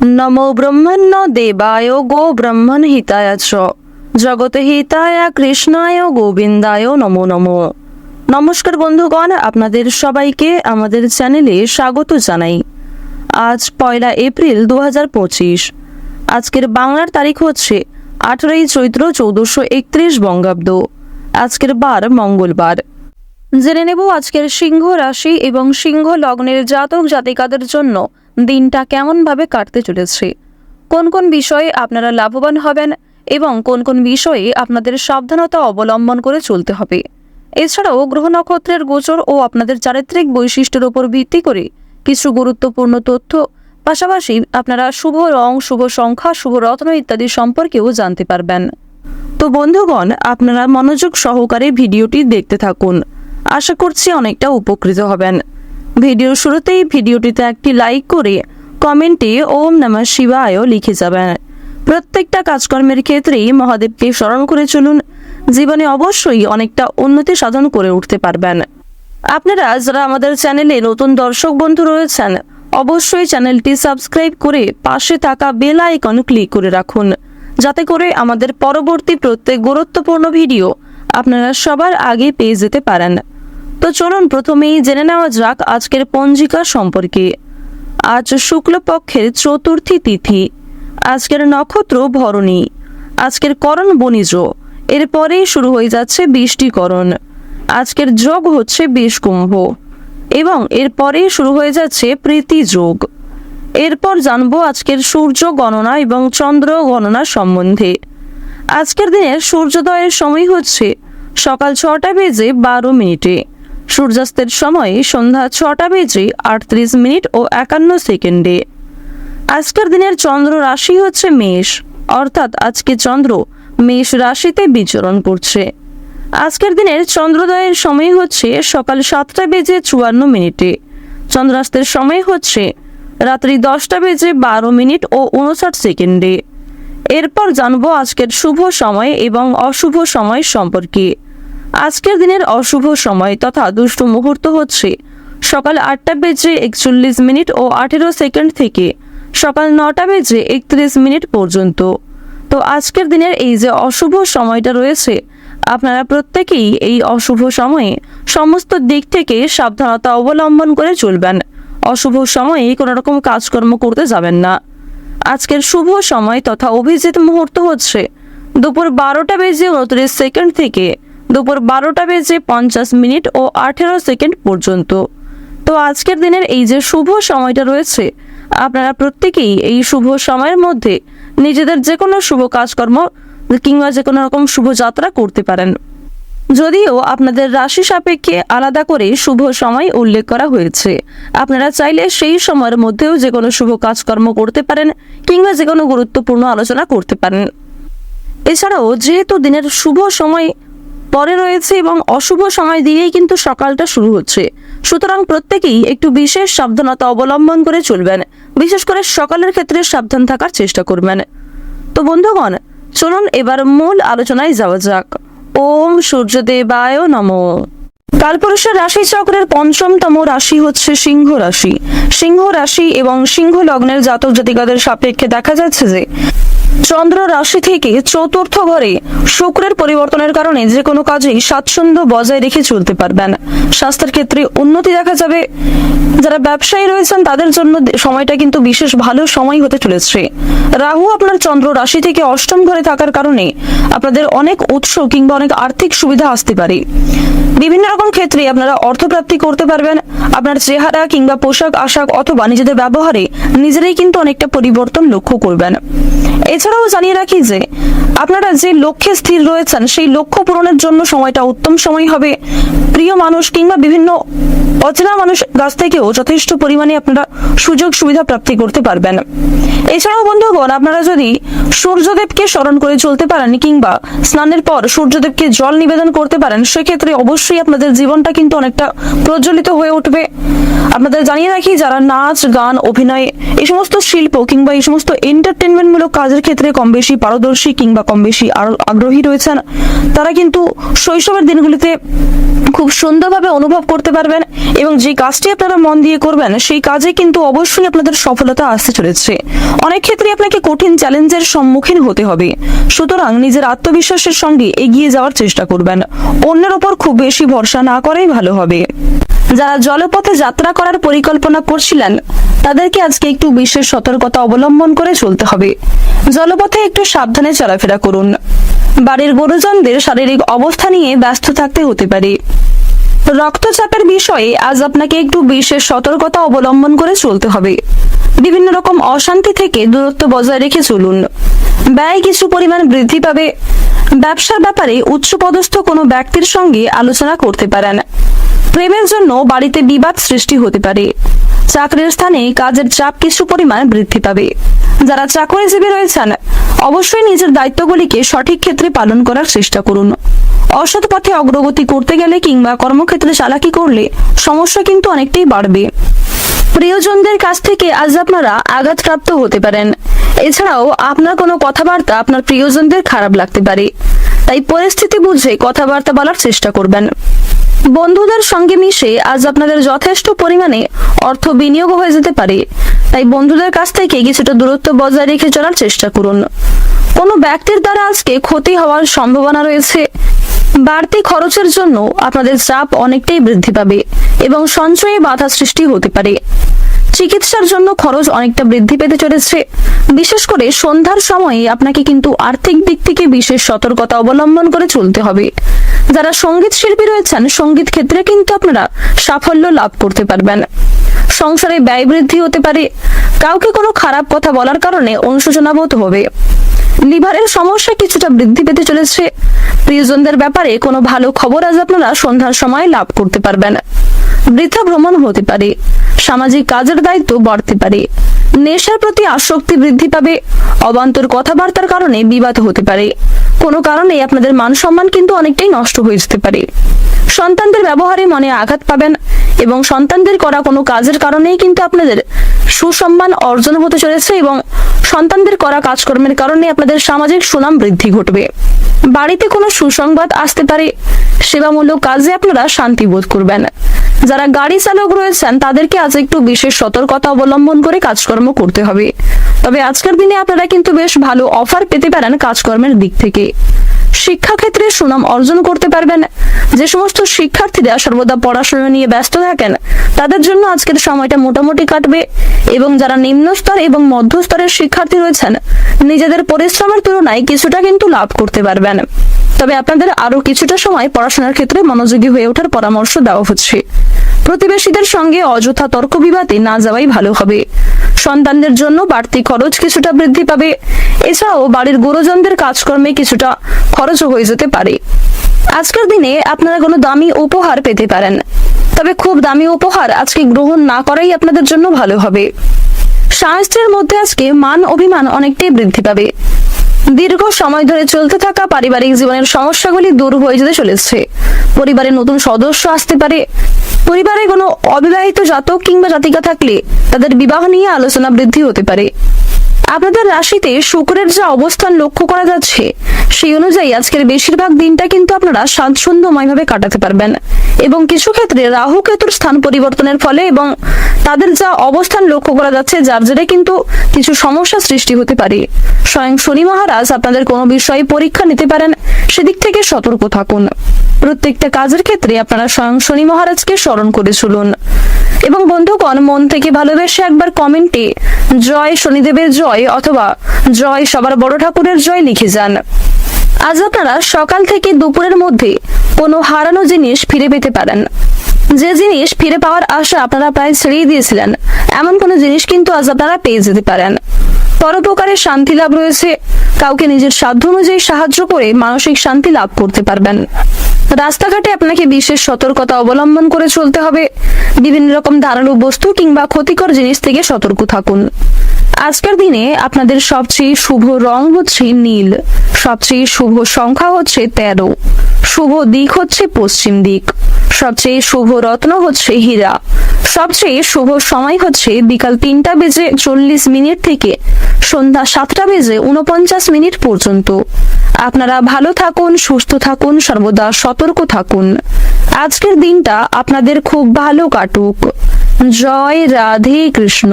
नमो ब्रह्मण्य देवाय गो ब्रह्मण हिताय च जगत हिताय কৃষ্ণায় গোবিন্দায় নমো নমো। নমস্কার বন্ধুগণ, আপনাদের সবাইকে আমাদের চ্যানেলে স্বাগত জানাই। আজ 1 এপ্রিল 2025। আজকের বাংলার তারিখ হচ্ছে 18 চৈত্র 1431 বঙ্গাব্দ। আজকের বার মঙ্গলবার। জেনে নেব আজকের সিংহ রাশি এবং সিংহ লগ্নের জাতক জাতিকাদের জন্য দিনটা কেমনভাবে কাটতে চলেছে, কোন কোন বিষয়ে আপনারা লাভবান হবেন এবং কোন কোন বিষয়ে আপনাদের সাবধানতা অবলম্বন করে চলতে হবে। এছাড়াও গ্রহ নক্ষত্রের গোচর ও আপনাদের চারিত্রিক বৈশিষ্ট্যের উপর ভিত্তি করে কিছু গুরুত্বপূর্ণ তথ্য, পাশাপাশি আপনারা শুভ রং, শুভ সংখ্যা, শুভ রত্ন ইত্যাদি সম্পর্কেও জানতে পারবেন। তো বন্ধুগণ, আপনারা মনোযোগ সহকারে ভিডিওটি দেখতে থাকুন। আশা করছি অনেকটা উপকৃত হবেন। ভিডিওর শুরুতেই ভিডিওটিতে একটি লাইক করে কমেন্টে ওম নমঃ শিবায় লিখে যাবেন। প্রত্যেকটা কাজকর্মের ক্ষেত্রেই মহাদেবকে স্মরণ করে চলুন, জীবনে অবশ্যই অনেকটা উন্নতি সাধন করে উঠতে পারবেন। আপনারা যারা আমাদের চ্যানেলে নতুন দর্শক বন্ধু রয়েছেন, অবশ্যই চ্যানেলটি সাবস্ক্রাইব করে পাশে থাকা বেল আইকন ক্লিক করে রাখুন, যাতে করে আমাদের পরবর্তী প্রত্যেক গুরুত্বপূর্ণ ভিডিও আপনারা সবার আগে পেয়ে যেতে পারেন। তো চলুন প্রথমেই জেনে নেওয়া যাক আজকের পঞ্জিকা সম্পর্কে। আজ শুক্লপক্ষের চতুর্থী তিথি। আজকের নক্ষত্র ভরণী। আজকের করণ বণিজ। এরপরেই শুরু হয়ে যাচ্ছে বৃষ্টিকরণ। আজকের যোগ হচ্ছে বিষকুম্ভ এবং এরপরেই শুরু হয়ে যাচ্ছে প্রীতি যোগ। এরপর জানবো আজকের সূর্য গণনা এবং চন্দ্র গণনা সম্বন্ধে। আজকের দিনের সূর্যোদয়ের সময় হচ্ছে সকাল 6টা বেজে 12 মিনিটে। সূর্যাস্তের সময় সন্ধ্যা 6টা বেজে 38 মিনিট ও 51 সেকেন্ডে। আজকের দিনের চন্দ্র রাশি হচ্ছে মেষ, অর্থাৎ আজকে চন্দ্র মেষ রাশিতে বিচরণ করছে। আজকের দিনের চন্দ্রোদয়ের সময় হচ্ছে সকাল 7টা বেজে 54 মিনিটে। চন্দ্রাস্তের সময় হচ্ছে রাত্রি 10টা বেজে 12 মিনিট ও 59 সেকেন্ডে। এরপর জানবো আজকের শুভ সময় এবং অশুভ সময় সম্পর্কে। আজকের দিনের অশুভ সময় তথা দুষ্ট মুহূর্ত হচ্ছে সকাল 8টা বেজে 41 মিনিট ও 18 সেকেন্ড থেকে সকাল 9টা বেজে 31 মিনিট পর্যন্ত। তো আজকের দিনের এই যে অশুভ সময়টা রয়েছে, আপনারা প্রত্যেকেই এই অশুভ সময়ে সমস্ত দিক থেকে সাবধানতা অবলম্বন করে চলবেন। অশুভ সময়ে কোনো রকম কাজকর্ম করতে যাবেন না। আজকের শুভ সময় তথা অভিজিৎ মুহূর্ত হচ্ছে দুপুর 12টা বেজে 29 সেকেন্ড থেকে দুপুর 12টা বেজে 50 মিনিট ও 18 সেকেন্ড পর্যন্ত। তো আজকের দিনের এই যে শুভ সময়টা রয়েছে, আপনারা প্রত্যেকেই এই শুভ সময়ের মধ্যে নিজেদের যে কোনো শুভ কাজকর্ম কিংবা যে কোনো রকম শুভ যাত্রা করতে পারেন। যদিও আপনাদের রাশি সাপেক্ষে আলাদা করে শুভ সময় উল্লেখ করা হয়েছে, আপনারা চাইলে সেই সময়ের মধ্যেও যে কোনো শুভ কাজকর্ম করতে পারেন কিংবা যে কোনো গুরুত্বপূর্ণ আলোচনা করতে পারেন। এছাড়াও যেহেতু দিনের শুভ সময় পরে রয়েছে এবং অশুভ সময় দিয়েই কিন্তু সকালটা শুরু হচ্ছে, সুতরাং প্রত্যেকেই একটু বিশেষ সাবধানতা অবলম্বন করে চলবেন। বিশেষ করে সকালের ক্ষেত্রে সাবধান থাকার চেষ্টা করবেন। তো বন্ধুগণ, চলুন এবার মূল আলোচনায় যাওয়া যাক। ওম সূর্যদেবায় নমঃ। কালপুরুষের রাশি চক্রের 5মতম রাশি হচ্ছে সিংহ রাশি। সিংহ রাশি এবং সিংহ লগ্নের জাতক জাতিকাদের সাপেক্ষে দেখা যাচ্ছে যে চন্দ্র রাশি থেকে চতুর্থ ঘরে শুক্রের পরিবর্তনের কারণে যে কোনো কাজেই স্বাচ্ছন্দ্য বজায় রেখে চলতে পারবেন। স্বাস্থ্যের ক্ষেত্রে উন্নতি দেখা যাবে। যারা ব্যবসায়ী রয়েছেন তাদের জন্য সময়টা কিন্তু বিশেষ ভালো সময় হতে চলেছে। রাহু আপনার চন্দ্র রাশি থেকে 8ম ঘরে থাকার কারণে আপনাদের অনেক উৎস কিংবা অনেক আর্থিক সুবিধা আসতে পারে। বিভিন্ন রকম ক্ষেত্রে আপনারা অর্থপ্রাপ্তি করতে পারবেন। আপনার চেহারা কিংবা পোশাক আশাক অথবা নিজেদের ব্যবহারে নিজেরাই কিন্তু অনেকটা পরিবর্তন লক্ষ্য করবেন। এছাড়াও জানিয়ে রাখি যে আপনারা যে লক্ষ্যে স্থির রয়েছেন সেই লক্ষ্য পূরণের জন্য সময়টা উত্তম সময় হবে। প্রিয় মানুষ কিংবা বিভিন্ন অচেনা মানুষ কাছ থেকেও যথেষ্ট পরিমাণে আপনারা সুযোগ সুবিধা প্রাপ্তি করতে পারবেন। এছাড়াও বন্ধুগণ, আপনারা যদি সূর্যদেবকে স্মরণ করে চলতে পারেন কিংবা স্নানের পর সূর্যদেবকে জল নিবেদন করতে পারেন, সেক্ষেত্রে অবশ্যই আপনাদের জীবনটা কিন্তু অনেকটা প্রজ্বলিত হয়ে উঠবে। আপনাদের জানিয়ে রাখি, যারা নাচ গান অভিনয় এই সমস্ত শিল্প কিংবা এই সমস্ত এন্টারটেনমেন্ট মূলক কাজের ক্ষেত্রে কম বেশি পারদর্শী কিংবা কম বেশি আগ্রহী রয়েছেন, তারা কিন্তু শৈশবের দিনগুলিতে খুব সুন্দরভাবে অনুভব করতে পারবেন এবং যে কাজটি আপনারা মন দিয়ে করবেন সেই কাজে কিন্তু অবশ্যই আপনাদের সফলতা আসতে চলেছে। অনেক ক্ষেত্রে আপনাকে কঠিন চ্যালেঞ্জের সম্মুখীন হতে হবে, সুতরাং নিজের আত্মবিশ্বাসের সঙ্গে এগিয়ে যাওয়ার চেষ্টা করবেন। অন্যের ওপর খুব বেশি ভরসা না করাই ভালো হবে। যারা জলপথে যাত্রা করার পরিকল্পনা করছিলেন তাদেরকে আজকে একটু বিশেষ সতর্কতা অবলম্বন করে চলতে হবে। জলপথে একটু সাবধানে চলাফেরা করুন। বাড়ির গুরুজনদের শারীরিক অবস্থা নিয়ে ব্যস্ত থাকতে হতে পারে। রক্তচাপের বিষয়ে আজ আপনাকে একটু বিশেষ সতর্কতা অবলম্বন করে চলতে হবে। বিভিন্ন রকম অশান্তি থেকে দূরত্ব বজায় রেখে চলুন। ব্যয় কিছু পরিমাণ বৃদ্ধি পাবে। ব্যবসার ব্যাপারে উচ্চপদস্থ কোনো ব্যক্তির সঙ্গে আলোচনা করতে পারেন। প্রেমের জন্য বাড়িতে বিবাদ সৃষ্টি হতে পারে। চাকরির স্থানে কাজের চাপ কিছু পরিমাণ বৃদ্ধি পাবে। যারা চাকরিজীবী রয়েছেন অবশ্যই নিজের দায়িত্বগুলিকে সঠিক ক্ষেত্রে পালন করার চেষ্টা করুন। অসৎ পথে অগ্রগতি করতে গেলে কিংবা কর্মক্ষেত্রে চালাকি করলে সমস্যা কিন্তু অনেকটাই বাড়বে। প্রিয়জনদের কাছ থেকে আজ আপনারা আঘাতপ্রাপ্ত হতে পারেন। এছাড়াও আপনার কোনো কথাবার্তা আপনার প্রিয়জনদের খারাপ লাগতে পারে, তাই পরিস্থিতি বুঝে কথাবার্তা বলার চেষ্টা করবেন। বন্ধুদের সঙ্গে মিশে আজ আপনাদের যথেষ্ট পরিমাণে অর্থ বিনিয়োগ হয়ে যেতে পারে, তাই বন্ধুদের কাছ থেকে কিছুটা দূরত্ব বজায় রেখে চলার চেষ্টা করুন। কোনো ব্যক্তির দ্বারা আজকে ক্ষতি হওয়ার সম্ভাবনা রয়েছে। বাড়তি খরচের জন্য আপনাদের চাপ অনেকটাই বৃদ্ধি পাবে এবং সঞ্চয়ে বাধা সৃষ্টি হতে পারে। চিকিৎসার জন্য খরচ অনেকটা বৃদ্ধি পেতে চলেছে। বিশেষ করে সন্ধ্যার সময়ে আপনাকে কিন্তু আর্থিক দিক থেকে বিশেষ সতর্কতা অবলম্বন করে চলতে হবে। যারা সঙ্গীত শিল্পী রয়েছেন সঙ্গীত ক্ষেত্রে কিন্তু আপনারা সাফল্য লাভ করতে পারবেন। সংসারে ব্যয় বৃদ্ধি হতে পারে। কাউকে কোনো খারাপ কথা বলার কারণে অনুশোচনা বোধ হবে। লিভারের সমস্যা কিছুটা বৃদ্ধি পেতে চলেছে। প্রিয়জনদের ব্যাপারে কোনো ভালো খবর আজ আপনারা সন্ধ্যার সময় লাভ করতে পারবেন। বৃথা ভ্রমণ হতে পারে। সামাজিক কাজের দায়িত্ব বাড়তে পারে। নেশার প্রতি আসক্তি বৃদ্ধি পাবে। অবান্তর কথাবার্তার কারণে বিবাদ হতে পারে। কোনো কারণে আপনাদের মান সম্মান কিন্তু অনেকটাই নষ্ট হয়ে যেতে পারে। সন্তানদের ব্যবহারে মনে আঘাত পাবেন এবং সন্তানদের করা কোনো কাজের কারণেই কিন্তু আপনাদের সুসম্মান অর্জন হতে চলেছে এবং সন্তানদের করা কাজকর্মের কারণে আপনাদের সামাজিক সুনাম বৃদ্ধি ঘটবে। বাড়িতে কোনো সুসংবাদ আসতে পারে। সেবামূলক কাজে আপনারা শান্তি বোধ করবেন। যারা গাড়ি চালক রয়েছেন তাদেরকে আজ একটু বিশেষ সতর্কতা অবলম্বন করে কাজকর্ম করতে হবে। তবে আজকের দিনে আপনারা কিন্তু বেশ ভালো অফার পেতে পারেন কাজকর্মের দিক থেকে। শিক্ষাক্ষেত্রে সুনাম অর্জন করতে পারবেন। যে সমস্ত শিক্ষার্থীরা সর্বদা পড়াশোনা নিয়ে ব্যস্ত থাকেন তাদের জন্য আজকের সময়টা মোটামুটি কাটবে এবং যারা নিম্ন স্তর এবং মধ্য স্তরের শিক্ষার্থী রয়েছেন নিজেদের পরিশ্রমের তুলনায় কিছুটা কিন্তু লাভ করতে পারবেন। তবে আপনাদের আরো কিছুটা সময় পড়াশোনার ক্ষেত্রে মনোযোগী হয়ে ওঠার পরামর্শ দেওয়া হচ্ছে। প্রতিবেশীদের সঙ্গে অযথা তর্ক বিবাদে না যাওয়াই ভালো হবে। সন্তানদের জন্য বাড়তি খরচ কিছুটা বৃদ্ধি পাবে। এছাড়াও বাড়ির গুরুজনদের কাজকর্মে কিছুটা খরচ হয়ে যেতে পারে। আজকের দিনে আপনারা কোনো দামি উপহার পেতে পারেন, তবে খুব দামি উপহার আজকে গ্রহণ না করাই আপনাদের জন্য ভালো হবে। স্বাস্থ্যের মধ্যে আজকে মান অভিমান অনেকটাই বৃদ্ধি পাবে। দীর্ঘ সময় ধরে চলতে থাকা পারিবারিক জীবনের সমস্যাগুলি দূর হয়ে যেতে চলেছে। পরিবারে নতুন সদস্য আসতে পারে। পরিবারে কোনো অবিবাহিত জাতক কিংবা জাতিকা থাকলে তাদের বিবাহ নিয়ে আলোচনা বৃদ্ধি হতে পারে। আপনাদের রাশিতে শুক্রের যা অবস্থান লক্ষ্য করা যাচ্ছে সেই অনুযায়ী আজকের বেশিরভাগ দিনটা কিন্তু আপনারা স্বাচ্ছন্দ্যময়ভাবে কাটাতে পারবেন এবং কিছু ক্ষেত্রে রাহু কেতুর স্থান পরিবর্তনের ফলে এবং তাদের যা অবস্থান লক্ষ্য করা যাচ্ছে যার জেরে কিন্তু কিছু সমস্যা সৃষ্টি হতে পারে। স্বয়ং শনি মহারাজ আপনাদের কোনো বিষয়ে পরীক্ষা নিতে পারেন, সেদিক থেকে সতর্ক থাকুন। প্রত্যেকটা কাজের ক্ষেত্রে আপনারা স্বয়ং শনি মহারাজকে স্মরণ করে চলুন এবং বন্ধুগণ মন থেকে ভালোবেসে একবার কমেন্টে জয় শনিদেবের জয় অথবা জয় সবার বড় ঠাকুরের জয় লিখে যান। আজ আপনারা সকাল থেকে দুপুরের মধ্যে কোনো হারানো জিনিস ফিরে পেতে পারেন। যে জিনিস ফিরে পাওয়ার আশা আপনারা প্রায় ছেড়েই দিয়েছিলেন এমন কোনো জিনিস কিন্তু আজ আপনারা পেয়ে যেতে পারেন। পরোপকারের শান্তি লাভ রয়েছে। কাউকে নিজের সাধ্য অনুযায়ী সাহায্য করে মানসিক শান্তি লাভ করতে পারবেন। রাস্তাঘাটে আপনাকে বিশেষ সতর্কতা অবলম্বন করে চলতে হবে। বিভিন্ন রকম ধারালো বস্তু কিংবা ক্ষতিকর জিনিস থেকে সতর্ক থাকুন। আজকের দিনে আপনাদের সবচেয়ে শুভ রং হচ্ছে নীল। সবচেয়ে শুভ সংখ্যা হচ্ছে 13। শুভ দিক হচ্ছে পশ্চিম দিক। সবচেয়ে শুভ রত্ন হচ্ছে হীরা। সবচেয়ে শুভ সময় হচ্ছে বিকাল 3:40 থেকে সন্ধ্যা 7:49 পর্যন্ত। আপনারা ভালো থাকুন, সুস্থ থাকুন, সর্বদা সতর্ক থাকুন। আজকের দিনটা আপনাদের খুব ভালো কাটুক। জয় রাধে কৃষ্ণ।